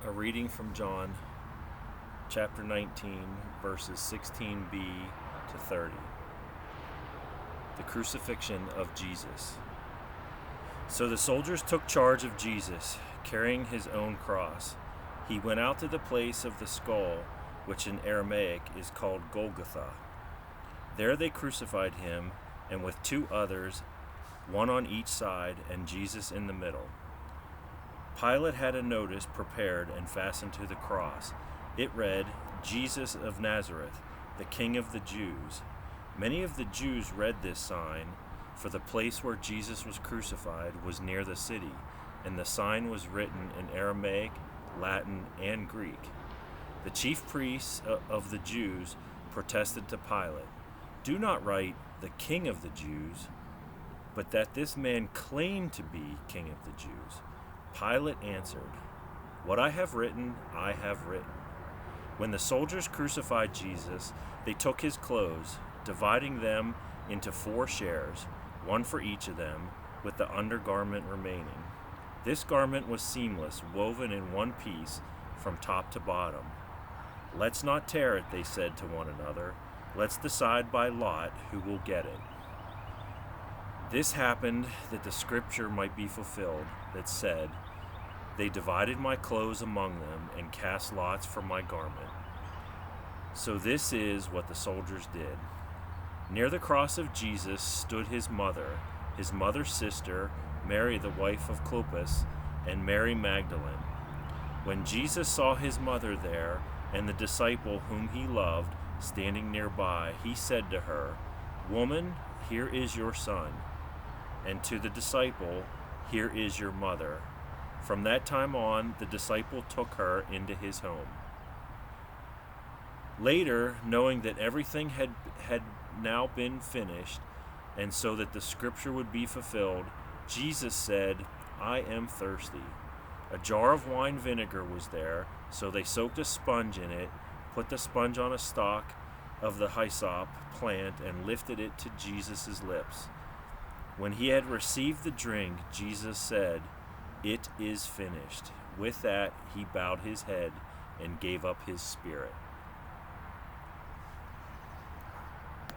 A reading from John chapter 19, verses 16b to 30. The crucifixion of Jesus. So the soldiers took charge of Jesus, carrying his own cross. He went out to the place of the skull, which in Aramaic is called Golgotha. There they crucified him, and with two others, one on each side, and Jesus in the middle. Pilate had a notice prepared and fastened to the cross. It read, "Jesus of Nazareth, the King of the Jews." Many of the Jews read this sign, for the place where Jesus was crucified was near the city, and the sign was written in Aramaic, Latin, and Greek. The chief priests of the Jews protested to Pilate, "Do not write, 'the King of the Jews,' but that this man claimed to be King of the Jews." Pilate answered, "What I have written, I have written." When the soldiers crucified Jesus, they took his clothes, dividing them into 4 shares, one for each of them, with the undergarment remaining. This garment was seamless, woven in one piece from top to bottom. "Let's not tear it," they said to one another. "Let's decide by lot who will get it." This happened that the scripture might be fulfilled that said, "They divided my clothes among them and cast lots for my garment." So this is what the soldiers did. Near the cross of Jesus stood his mother's sister, Mary the wife of Clopas, and Mary Magdalene. When Jesus saw his mother there and the disciple whom he loved standing nearby, he said to her, "Woman, here is your son," and to the disciple, "Here is your mother." From that time on, the disciple took her into his home. Later, knowing that everything had now been finished, and so that the scripture would be fulfilled, Jesus said, "I am thirsty." A jar of wine vinegar was there, so they soaked a sponge in it, put the sponge on a stalk of the hyssop plant, and lifted it to Jesus' lips. When he had received the drink, Jesus said, "It is finished." With that, he bowed his head and gave up his spirit.